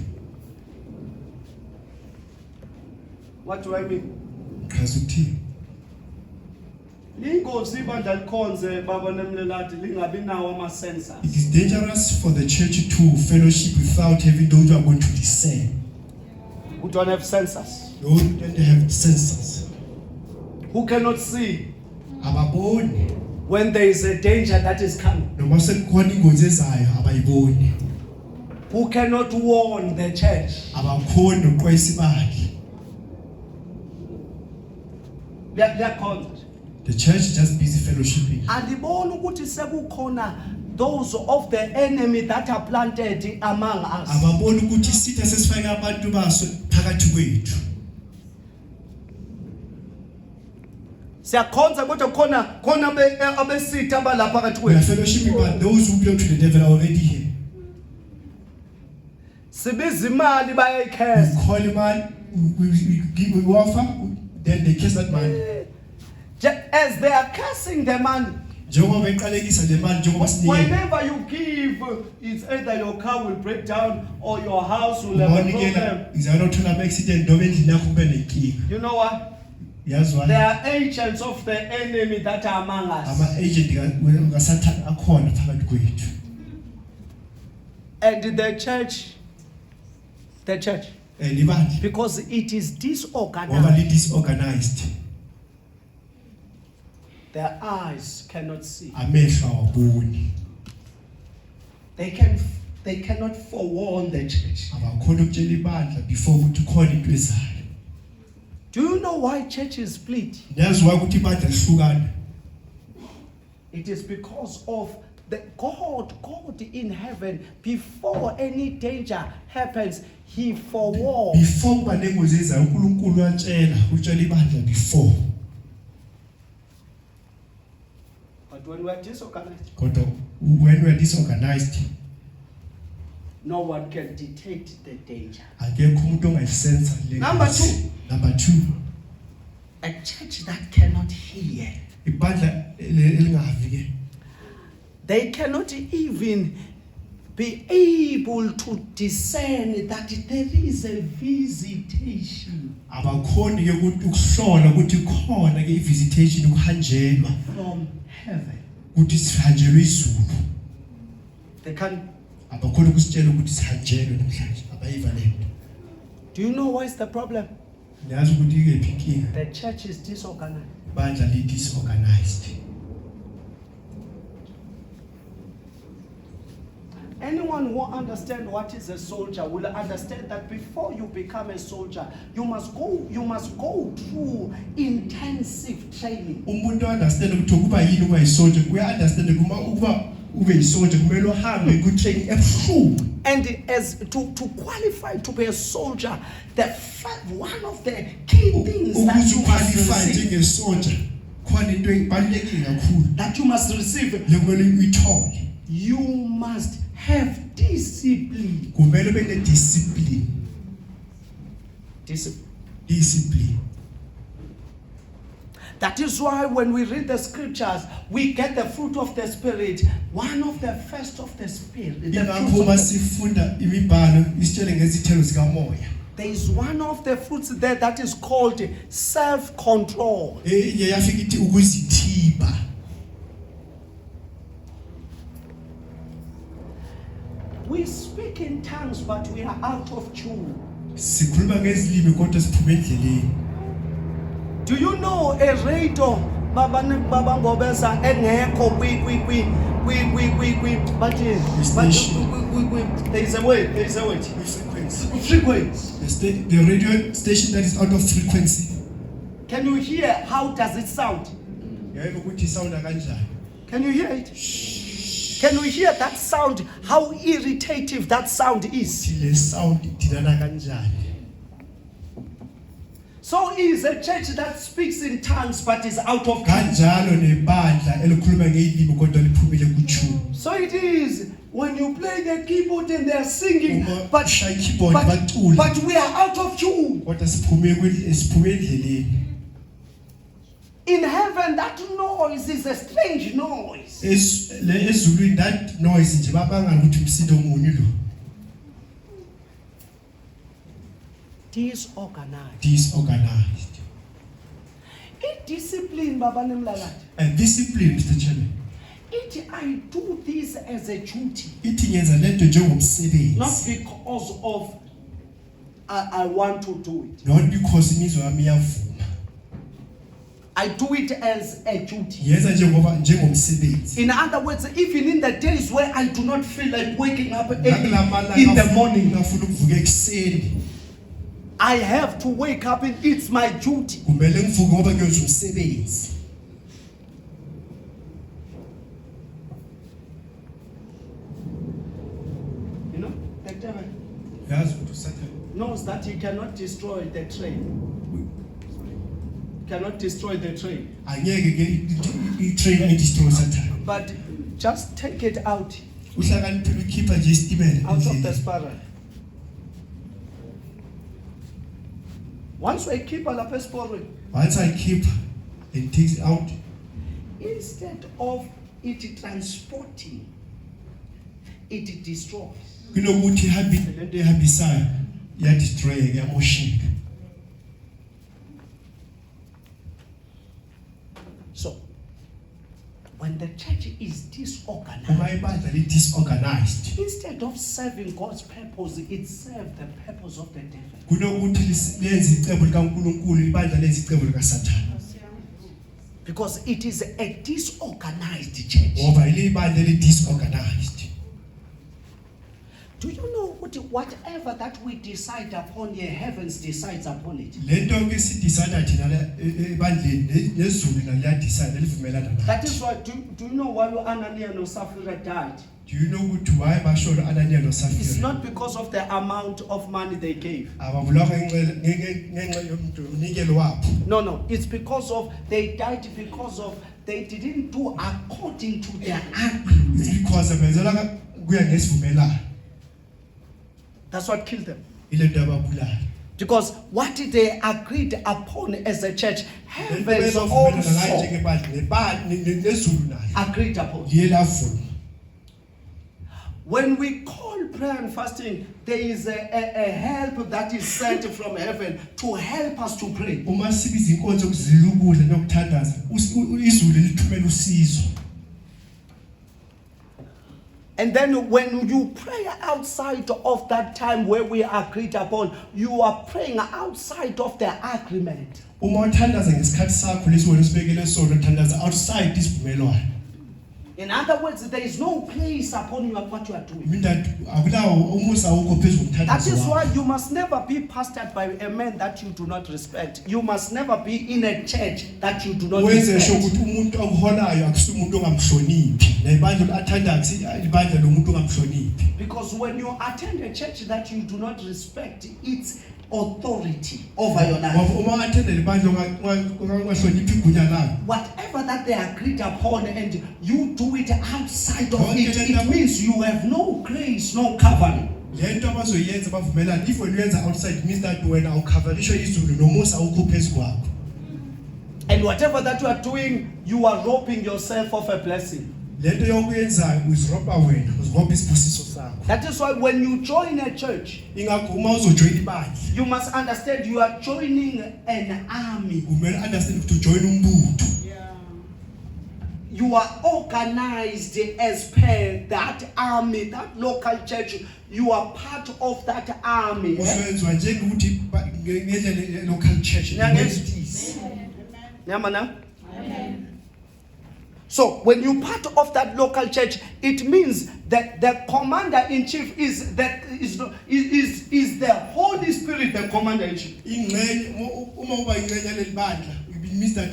What do I mean? Chaza ukuthini? Inkosi ibandla likhonze baba nemlelati lingabi nawo ama sensors. It is dangerous for the church to fellowship without having those who are going to discern. Who don't have sensors, Those who don't have sensors. who cannot see Ababoni. when there is a danger that is coming, Noma sekukhona ingozi ezayo abayiboni. who cannot warn the church. Abakhoni nokuqwayisa ibandla. Liyakhonza. The church is just busy fellowshipping. Andiboni ukuthi sekukhona those of the enemy that are planted among us. Ababoni ukuthi isitha sesifake abantu baso phakathi kwethu. Siyakhonza kodwa khona abesitha abalapha phakathi We are kwethu. fellowshipping, but those who belong to the devil are already here. Sibiza imali bayayikhesa. We call him man, we offer, then they kiss that man. As they are cursing the money, Njengoba beqalekisa le mali njengoba sinikele. whenever you give, it's either your car will break down or your house will have a problem. Ubonikela izanothola ama-accident noma endlini yakho kube nenkinga. You know what? Yazi There why? are agents of the enemy that are among us. Ama-agent kaSathane akhona phakathi kwethu. And the church, Libandla because it is ngoba disorganized, li-disorganized. their eyes cannot see. Amehlo awaboni. They cannot forewarn the church. Abakhona ukutshela ibandla before ukuthi khona into ezayo. Do you know why churches split? Yazi why ukuthi ibandla lihlukana? It is because of the God in heaven, before any danger happens, he forewarns. Before kuba nengozi ezayo uNkulunkulu utshela ibandla before. But when we are disorganized, Kodwa when we are disorganized, no one can detect the danger. akekho umuntu ongayisensa le. Number two. Number 2. A church that cannot hear. Ibandla elingavi. They cannot even be able to discern that there is a visitation Abakhoni ke ukuthi ukuhlola ukuthi khona ke i-visitation ukuhanjelwa from heaven. ukuthi sihanjelwe izulu. They can. Abakhoni ukusitshela ukuthi sihanjelwe namhlanje abayiva lento. Do you know what is the problem? Yazi ukuthi ikephi inkinga? The church is disorganized. Bandla li-disorganized. Anyone who understands what is a soldier will understand that before you become a soldier, you must go through intensive training. Umuntu understand ukuthi ukuba yini ukuba yisoldier, uya-understand kuma ukuba ube yisoldier kumele uhambe ku-training ebuhlungu. And as to qualify to be a soldier, one of the key things that Ukuze you must uqualify receive, njenge-soldier, khona into ebalulekile kakhulu that you must receive, lekumele uyithole. you must have discipline. Kumele ube ne-discipline. Discipline. That is why when we read the scriptures, we get the fruit of the Spirit. One of the first of the Spirit. Ingakho uma sifunda imibhalo isitshele ngezithelo zikamoya. There is one of the fruits there that is called self-control. Yafika ithi ukuzithiba. We speak in tongues, but we are out of tune. Sikhuluma ngezilimi kodwa siphume endleleni. Do you know a rate of baba ngobeza engekho but there is a way, frequency. The radio station that is out of frequency. Can you hear how does it sound? Can you hear it? Can you hear that sound? How irritative that sound is. So is a church that speaks in tongues but is out of tune. So it is when you play the keyboard and they are singing, but we are out of tune. In heaven, that noise is a strange noise. That noise Disorganized. Discipline, Baba Nemlalat. And discipline, Mr. Chairman. I do this as a duty. Not because of I want to do it. Not because I do it as a duty. Yes, in other words, even in the days where I do not feel like waking up in the morning, I have to wake up and it's my duty. You know, the devil knows that he cannot destroy the train. Cannot destroy the train. But just take it out of the spiral. Once I keep once I keep and takes it out, instead of it transporting, it destroys. So, when the church is disorganized, instead of serving God's purpose, it serves the purpose of the devil. Because it is a disorganized church. Do you know whatever that we decide upon here, heavens decides upon it? That is why, do you know why Ananias and Sapphira died? Do you know why Ananias and Sapphira? It's not because of the amount of money they gave. No. It's because of they died because of they didn't do according to their agreement. That's what killed them. Because what they agreed upon as a church, heavens also agreed upon. When we call prayer and fasting, there is a help that is sent from heaven to help us to pray. And then when you pray outside of that time where we agreed upon, you are praying outside of the agreement. In other words, there is no place upon you of what you are doing. That is why you must never be pastored by a man that you do not respect. You must never be in a church that you do not respect. Because when you attend a church that you do not respect, it's authority over your life. Whatever that they agreed upon and you do it outside of it, it means you have no grace, no covering. And whatever that you are doing, you are robbing yourself of a blessing. That is why when you join a church, you must understand you are joining an army. You are organized as per that army, that local church. You are part of that army. Nyama na? So when you're part of that local church, it means that the commander-in-chief is the Holy Spirit, the commander-in-chief. It means that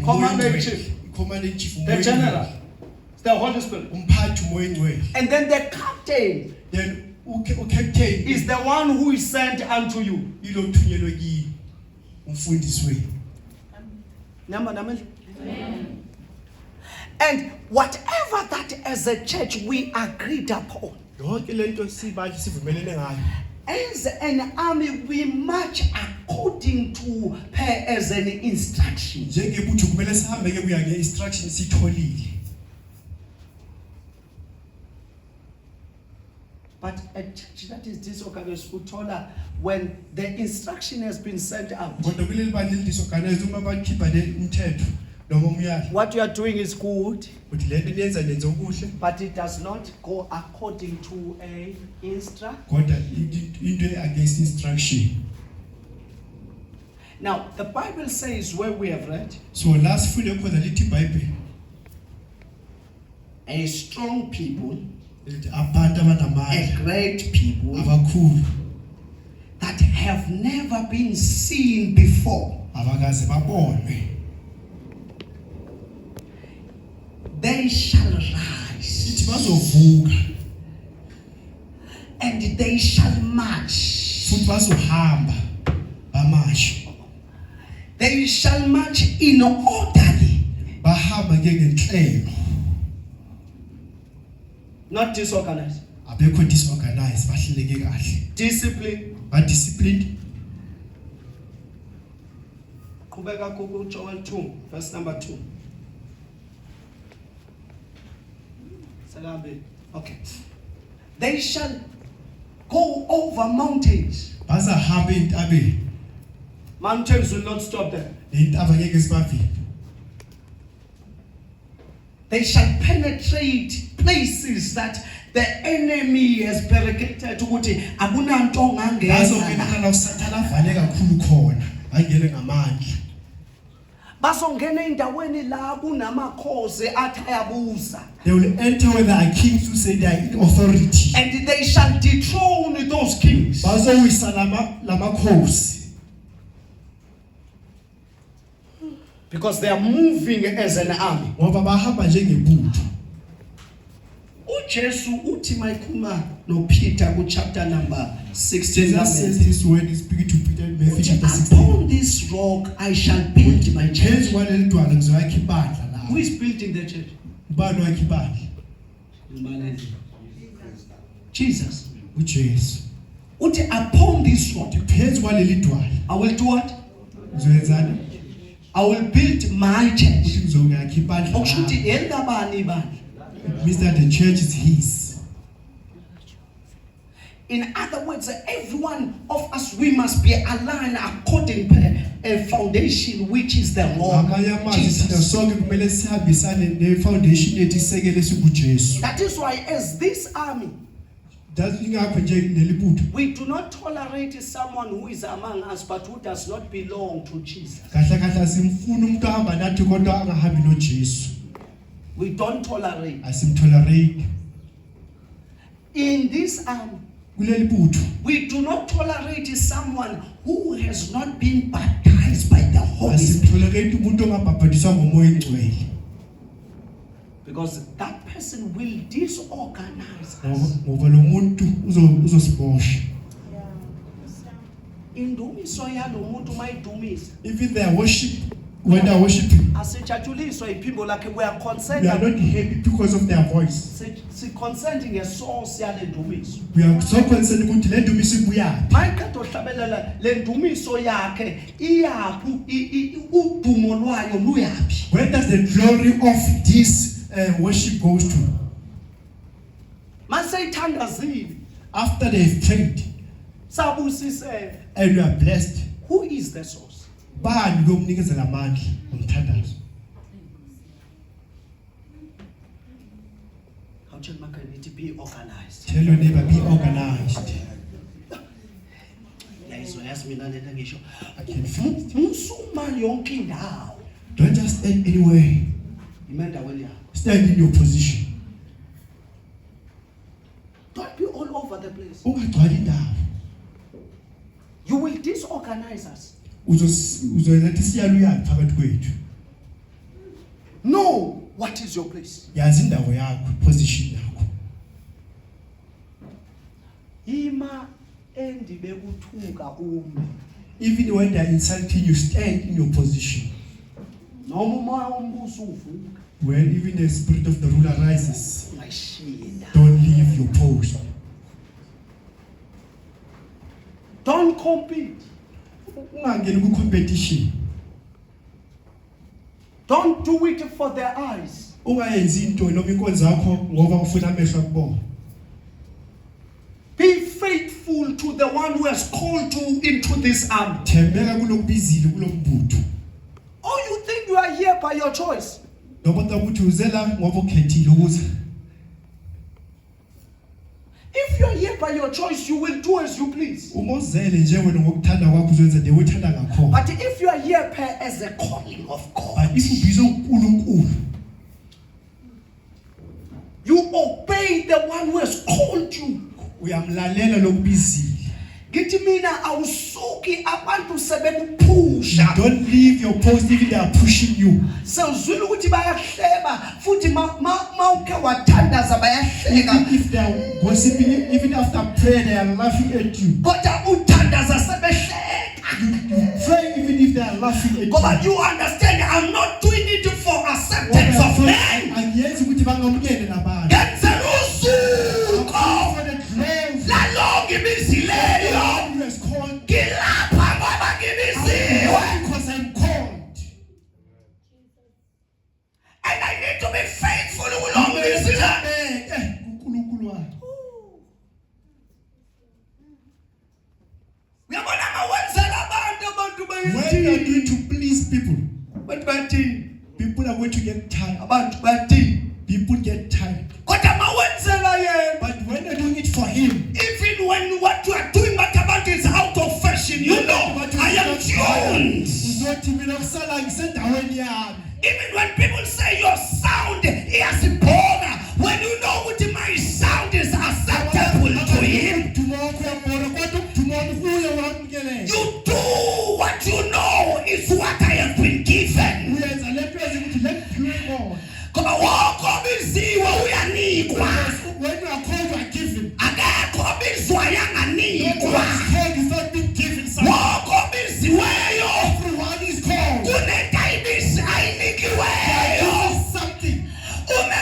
commander-in-chief, The general, the Holy Spirit. And then the captain is the one who is sent unto you. And whatever that as a church we agreed upon, as an army we march according to per as an instruction. But a church that is disorganized, Utola, when the instruction has been sent out, what you are doing is good, but it does not go according to a instruction. Now, the Bible says where we have read, a strong people, a great people that have never been seen before. They shall rise and they shall march. They shall march in orderly, not disorganized. Discipline. Disciplined. Joel 2, verse number 2. Okay. They shall go over mountains. Mountains will not stop them. They shall penetrate places that the enemy has barricaded. They will enter where there are kings who say they are in authority. And they shall dethrone those kings. Because they are moving as an army. Jesu uthi mayikhuluma no Peter ku chapter number 16. Jesus says this word is speaking to Peter in Matthew chapter 16. Upon this rock I shall build my church. Who is building the church? Jesus. Uthi upon this rock I will do what? I will build my church. It means that the church is his. In other words, every one of us, we must be aligned according to a foundation which is the Lord Jesus. That is why as this army, we do not tolerate someone who is among us but who does not belong to Jesus. We don't tolerate. In this army, we do not tolerate someone who has not been baptized by the Holy Spirit. Because that person will disorganize us. Even their worship, when they are worshiping, we are not happy because of their voice. We are so concerned with Lendumiso. Where does the glory of this worship goes to? After they've prayed and we are blessed, who is the source? How can it be organized? Tell your neighbor, be organized. yazi mina lento ngisho I can feel it. musuma yonke indawo Don't just stand anywhere. imendaweni yakho. Stand in your position. Don't be all over the place. Ungagcwali indawo. You will disorganize us. Uzoletha isiyaluyalu phakathi kwethu. Know what is your place. Yazi indawo yakho, position yakho. Ima endibe kuthuka ume. Even when they are insulting you, stand in your position. Noma umoya wombuso uvuka. When even the spirit of the ruler rises, Ungashiya. don't leave your post. Don't compete. Ungangeni ku-competition. Don't do it for their eyes. Ungayenzi into noma inkonzo yakho ngoba ufuna amehlo akubona. Be faithful to the one who has called you into this army. Thembeka kulokubizile kulombutho. Or you think you are here by your choice. Noma ukuthi uzela ngoba ukhethile ukuthi If you are here by your choice, you will do as you please. umozele nje wena ngokuthanda kwakho uzenza le wethanda ngakho. But if you are here as a calling of God, But if ubizwe uNkulunkulu, you obey the one who has called you. uyamlalela lokubizile. Ngithi mina awusuki abantu sebekuphusha. Don't leave your post even they are pushing you. Sewuzwile ukuthi bayahleba futhi mawuke wathandaza bayahleka. Even if they are gossiping, even after prayer they are laughing at you. Kodwa uthandaza sebehleka. You pray even if they are laughing at Ngoba you. you understand, I'm not doing it for acceptance of men. Angiyenzi ukuthi bangamukele nabantu. Ngenzela usuku For the grace lalo ngibisileyo. God who has called Ngilapha ngoba ngibisiwe. because I'm called. And I need to be faithful kulo ngibisileyo. uNkulunkulu wakhe. Uyabona mawenzela abantu When you are bayithi. doing to please people, Abantu bathi people are going to get tired. abantu bathi. People get tired. Kodwa mawenzela yena. But when you're doing it for him, Even when what you are doing about is out of fashion, you know, I am tuned. uzothi mina kusala ngisendaweni yami. Even when people say your sound is important, when you know what my sound is acceptable to him, you do what you know is what I have been given. Koma wonke obiziwe uyanikwa. When you are called, you are given. Akekho obizwa yanganikwa. Called is not being given. Wonke obiziweyo Everyone is called. kunento ayibisi ayinikiweyo. Something. Uma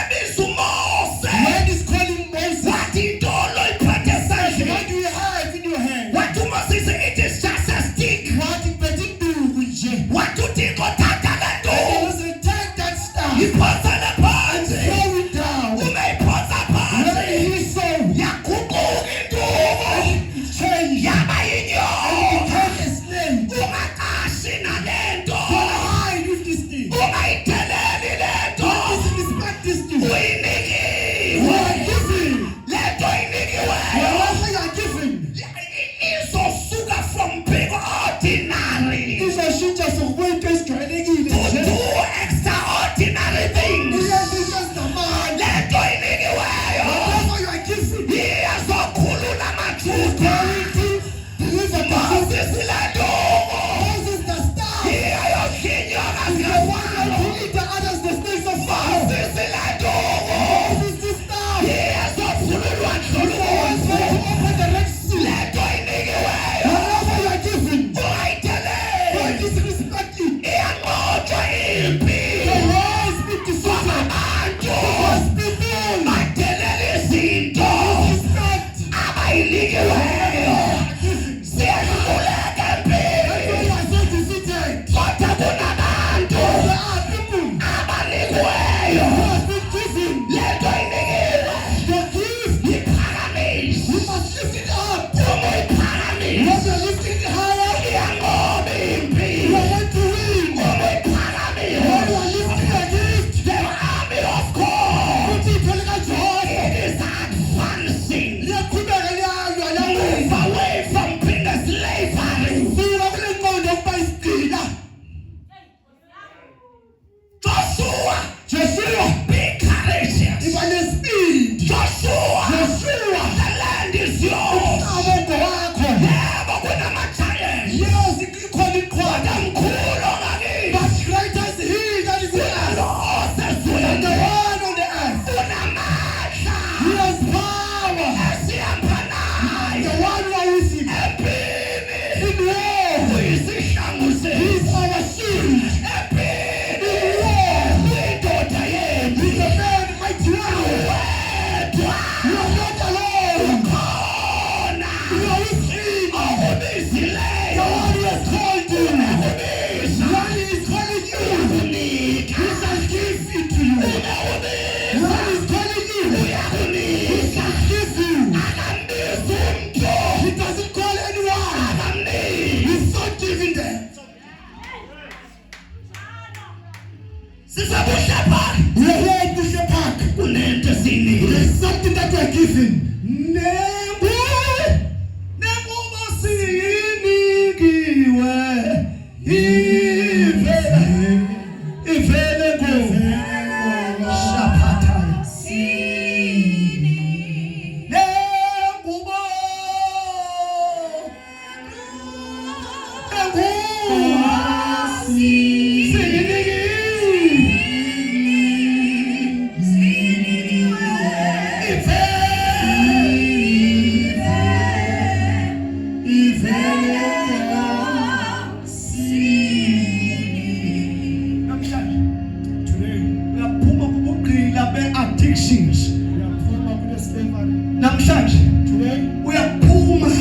namhlanje Today, uyaphuma you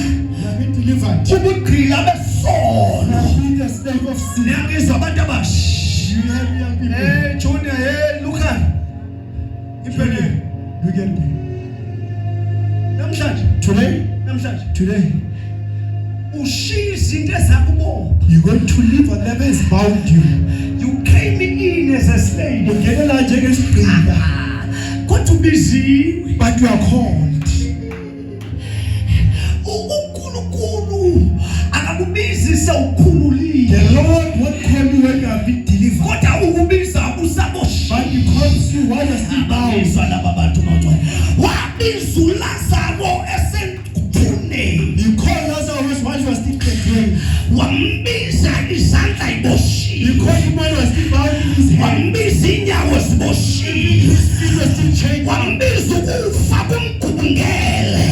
have been delivered. ubugqila besono You have been the slave of sin. niyangizwa abantu abasha You have young people. Junior Lucan iphelele You get me. namhlanje Today, ushiya izinto ezakubopha you're going to live whatever has bound you. you came in as a slave Ungenela njengesigqila, kodwa ubiziwe but you are called. uNkulunkulu akakubizi sewukhululile The Lord won't call you when you have been delivered, kodwa ukubiza usaboshile but He calls you while you're still bound. abizwa laba bantu ngcwele wabiza uLazaro esekuthuneni You call Lazarus while you are still in the grave. wambiza izandla You iboshiwe call him while you are still bound in his hand. wambiza inyawo ziboshiwe His feet were still chained. wambiza ukufa kumgubungele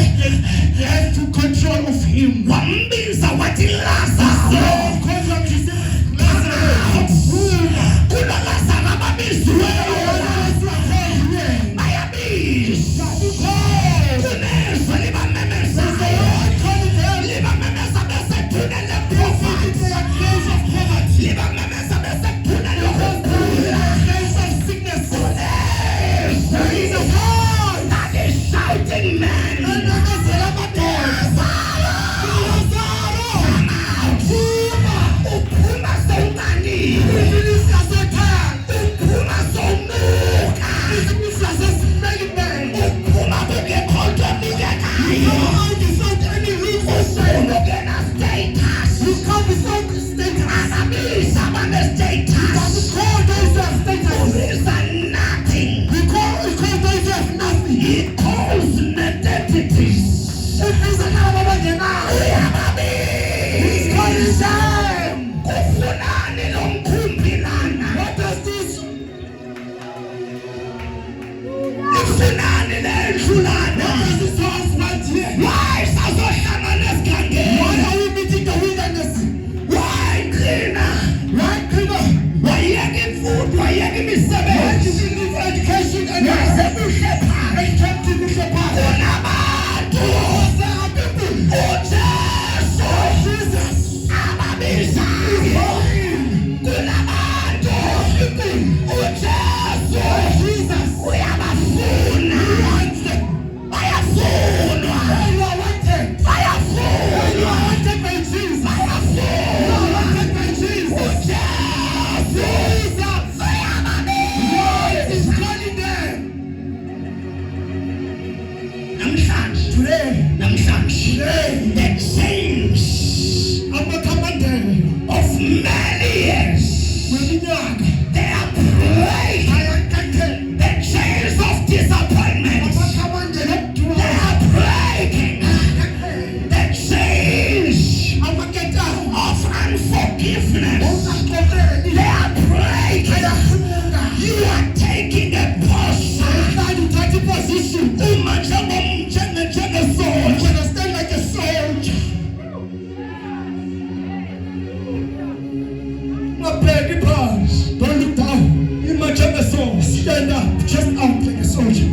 He has to control of him. wambiza wathi Lazaro Lord calls him to say, Lazarus, kuna Lazaro ababiziweyo Lazarus, you are called here. bayabiza kunezwe libamemezayo libamemeza besethunele prophet libamemeza besethunele ukugula that is shouting man uphuma sewuncanile uphuma sewumuka uphuma kungekho nto ebukekayo usungena status akabiza abane-status ubiza nothing he calls identities uyababiza kufunani lo mkhumbi lana ifunani lendlu lana why sazohlangana esigangeni why qina wayeka imfundo wayeka imisebenzi waze buhle phansi kunabantu uJesu ababizayo kunabantu uJesu uyabafuna bayafunwa namhlanje the chains of many years they are breaking the chains of disappointment they are breaking the chains of unforgiveness they are breaking you are taking a position Stand like a soldier. Don't look down. Stand up, just out like a soldier.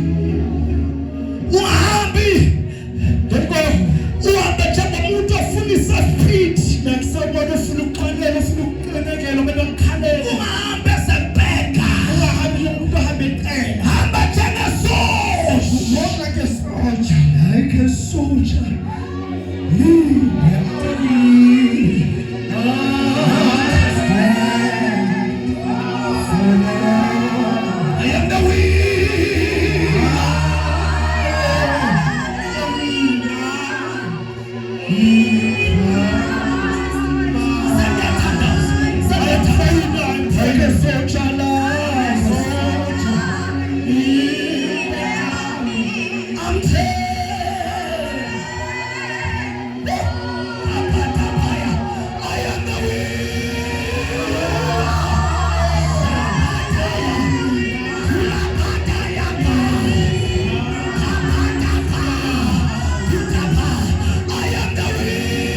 Don't go like someone who walk like a soldier. like a soldier. I am the weak. Like a soldier, I'm dead. I am the weak. I am the weak.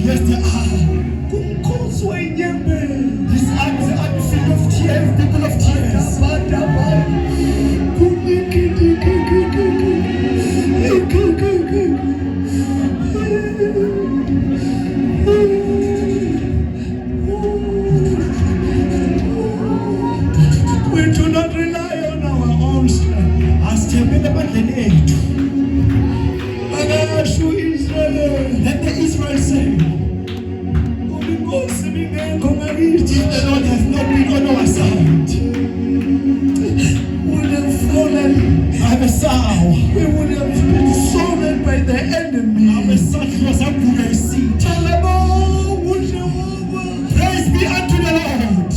Yes, they are. Kumkhosi wenyembezi. These are the field of tears, people of tears. We do not rely on our own strength. Asithembele ebandleni ethu. Akasho Israel. Let the Israel say, Inkosi bingekho ngakithi. if the Lord has not been on our side, would have fallen. abesawa, We would have been swallowed by the enemy. abesahlwa saguga isitha. Praise be unto the Lord.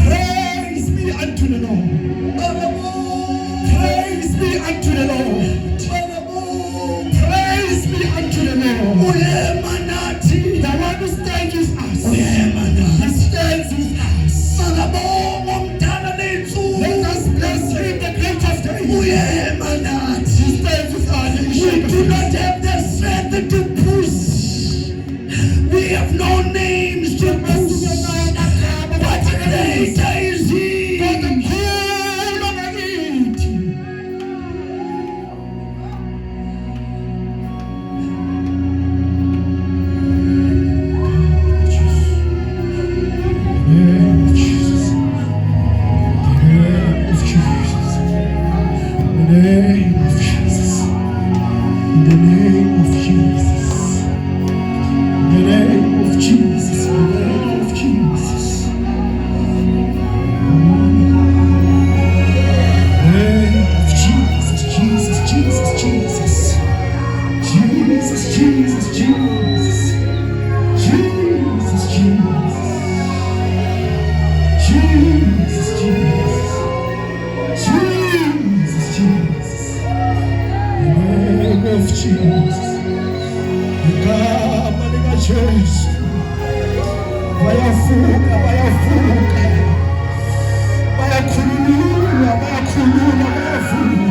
Praise be unto the Lord. Praise be unto the Lord. Praise be unto the Lord. The one who stands with us. He stands with us. Let us bless him, the great of days. He stands with us. We do not have the strength to push. We have no names to push. But greater is He. For the king of it. Bayavuka, bayakhululwa, bayavuka.